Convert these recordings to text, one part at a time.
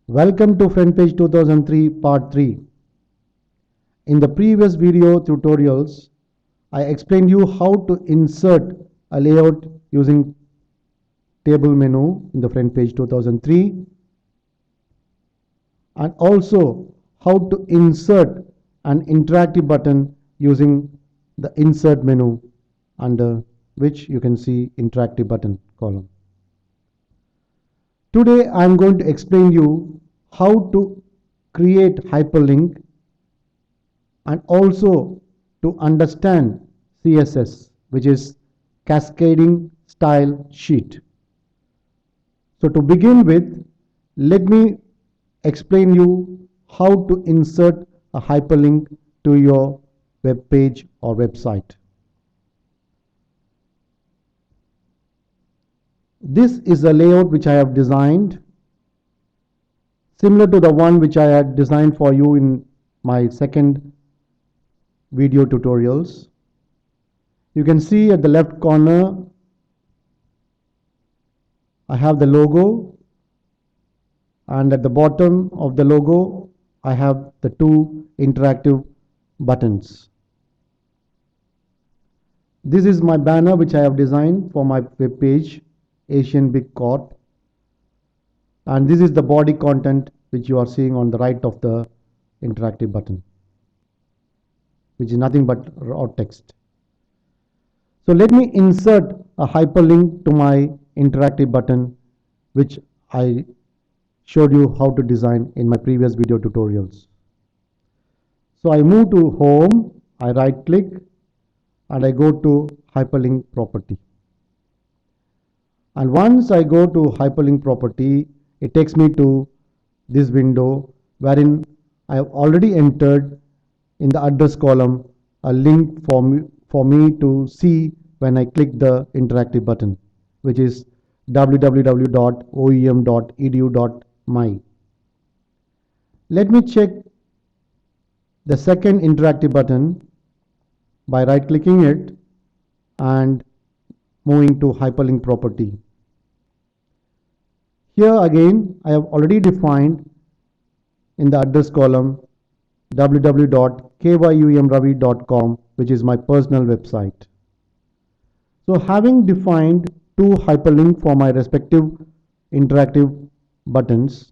Welcome to Frontpage 2003 Part 3. In the previous video tutorials, I explained you how to insert a layout using table menu in the Frontpage 2003 and also how to insert an interactive button using the insert menu under which you can see interactive button column. Today I am going to explain you how to create hyperlink and also to understand CSS, which is cascading style sheet. So to begin with, let me explain you how to insert a hyperlink to your web page or website. This is a layout which I have designed, similar to the one which I had designed for you in my second video tutorials. You can see at the left corner I have the logo, and at the bottom of the logo I have the two interactive buttons. This is my banner which I have designed for my web page, Asian Big Corp, and this is the body content which you are seeing on the right of the interactive button, which is nothing but raw text. So let me insert a hyperlink to my interactive button, which I showed you how to design in my previous video tutorials. So I move to home, I right click and I go to hyperlink property. And once I go to hyperlink property, it takes me to this window wherein I have already entered in the address column a link for me to see when I click the interactive button, which is www.oem.edu.my. Let me check the second interactive button by right clicking it and moving to hyperlink property. Here again I have already defined in the address column www.kyumravi.com, which is my personal website. So having defined two hyperlinks for my respective interactive buttons,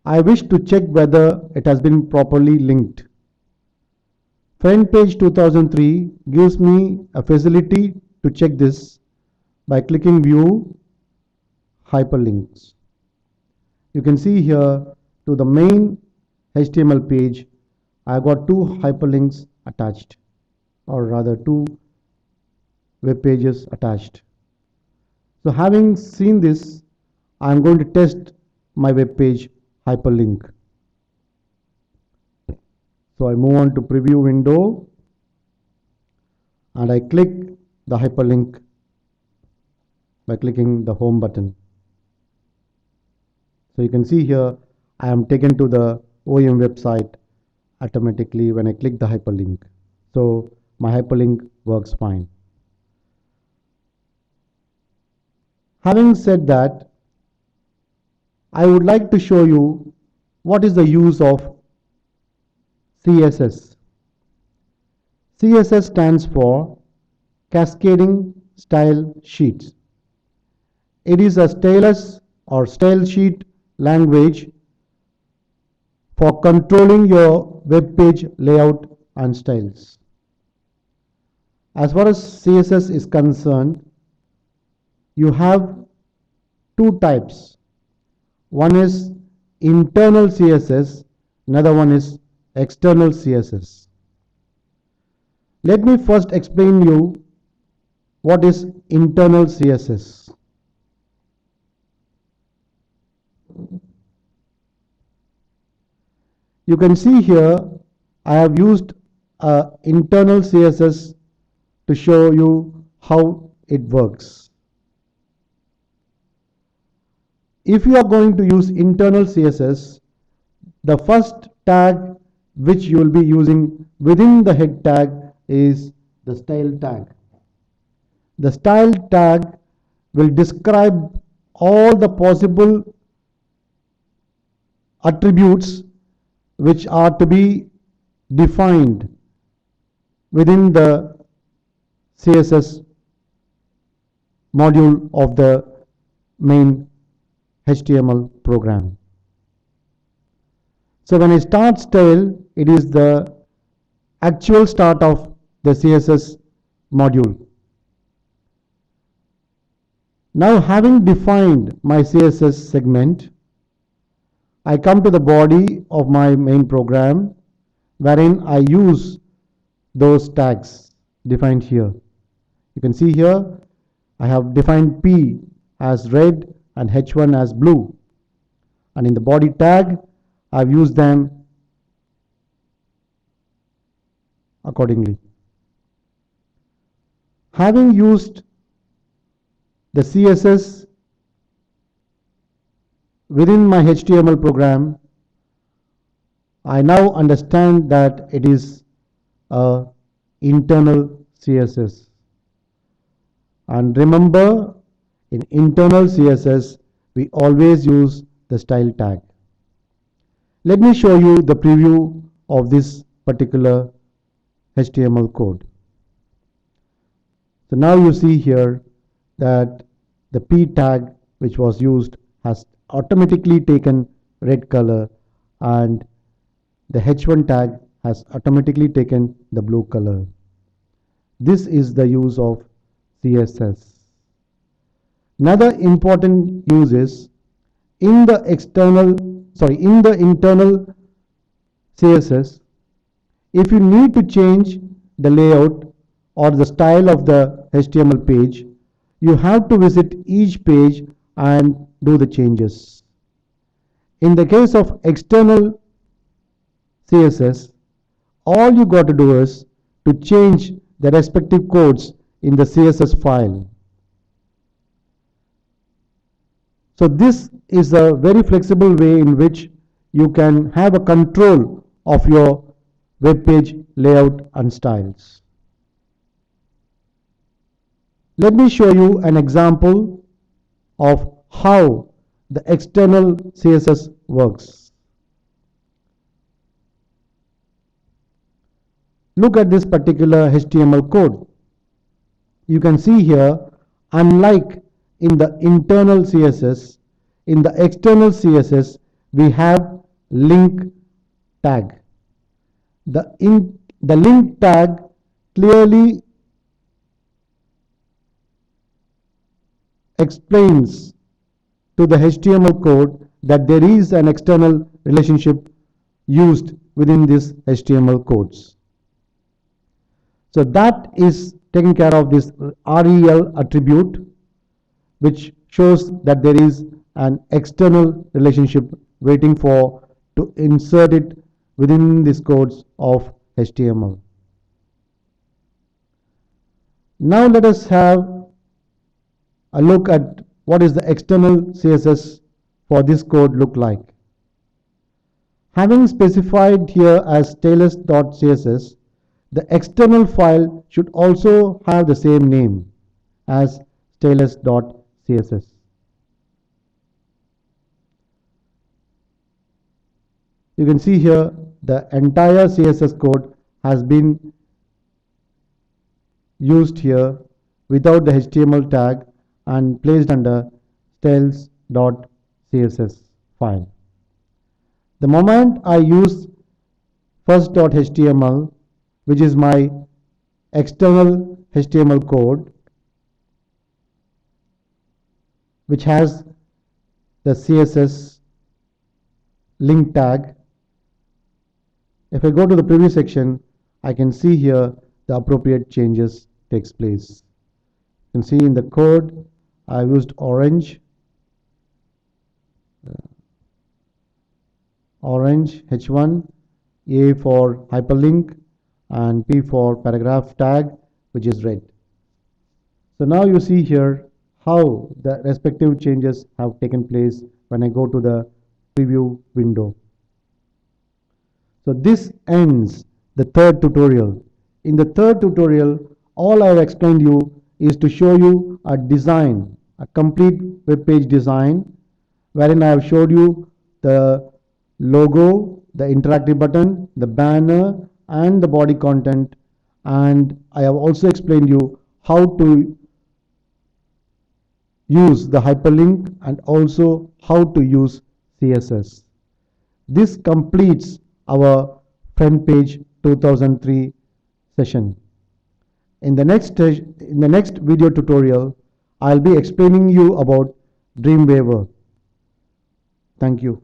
I wish to check whether it has been properly linked. Frontpage 2003 gives me a facility to check this by clicking View Hyperlinks. You can see here to the main HTML page, I got two hyperlinks attached, or rather two web pages attached. So having seen this, I am going to test my web page hyperlink. So I move on to preview window and I click the hyperlink by clicking the home button. So you can see here I am taken to the OEM website automatically when I click the hyperlink. So my hyperlink works fine. Having said that, I would like to show you what is the use of CSS. CSS stands for Cascading Style Sheets. It is a stylus or style sheet language for controlling your web page layout and styles. As far as CSS is concerned, you have two types. One is internal CSS, another one is external CSS. Let me first explain you what is internal CSS. You can see here I have used internal CSS to show you how it works. If you are going to use internal CSS, the first tag which you will be using within the head tag is the style tag. The style tag will describe all the possible attributes which are to be defined within the CSS module of the main HTML program. So when I start style, it is the actual start of the CSS module. Now, having defined my CSS segment, I come to the body of my main program, wherein I use those tags defined here. You can see here I have defined P as red and H1 as blue, and in the body tag I've used them accordingly. Having used the CSS within my HTML program, I now understand that it is a internal CSS. And remember, in internal CSS, we always use the style tag. Let me show you the preview of this particular HTML code. So now you see here that the P tag which was used has automatically taken red color, and the H1 tag has automatically taken the blue color. This is the use of CSS. Another important use is in the internal CSS, if you need to change the layout or the style of the HTML page, you have to visit each page and do the changes. In the case of external CSS, all you got to do is to change the respective codes in the CSS file. So this is a very flexible way in which you can have a control of your web page layout and styles. Let me show you an example of how the external CSS works. Look at this particular HTML code. You can see here, unlike in the internal CSS, in the external CSS, we have link tag. The link tag clearly explains to the HTML code that there is an external relationship used within this HTML codes. So that is taking care of this rel attribute, which shows that there is an external relationship waiting for to insert it within these codes of HTML. Now let us have a look at what is the external CSS for this code look like. Having specified here as stylus.css, the external file should also have the same name as stylus.css. You can see here the entire CSS code has been used here without the HTML tag and placed under styles.css file. The moment I use first.html, which is my external HTML code, which has the CSS link tag, if I go to the preview section, I can see here the appropriate changes takes place. You can see in the code I used orange H1, A for hyperlink, and P for paragraph tag, which is red. So now you see here how the respective changes have taken place when I go to the preview window. So this ends the third tutorial. In the third tutorial, all I have explained you is to show you a design, a complete web page design, wherein I have showed you the logo, the interactive button, the banner, and the body content. And I have also explained you how to use the hyperlink and also how to use CSS. This completes our Frontpage 2003 session. In the next video tutorial, I'll be explaining you about Dreamweaver. Thank you.